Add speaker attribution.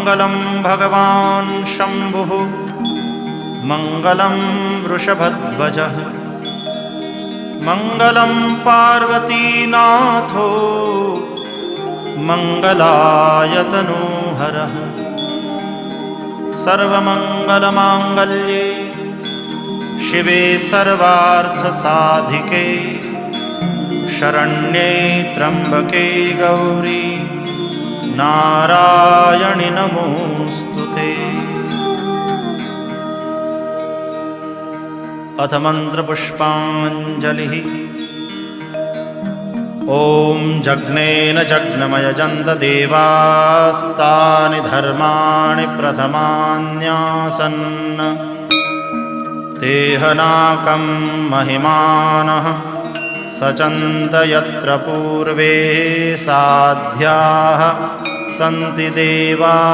Speaker 1: मङ्गलं भगवान् शम्भुः मङ्गलं वृषभध्वजः मङ्गलं पार्वतीनाथो मङ्गलायतनोहरः सर्वमङ्गलमाङ्गल्ये शिवे सर्वार्थसाधिके शरण्ये त्र्यम्बके गौरी नारायणि नमोऽस्तुते। अथ मन्त्रपुष्पाञ्जलिः। ॐ जग्नेन जग्नमयजन्त देवास्तानि धर्माणि प्रथमान्यासन् तेहनाकं महिमानः सचन्त यत्र पूर्वे साध्याः सन्ति देवा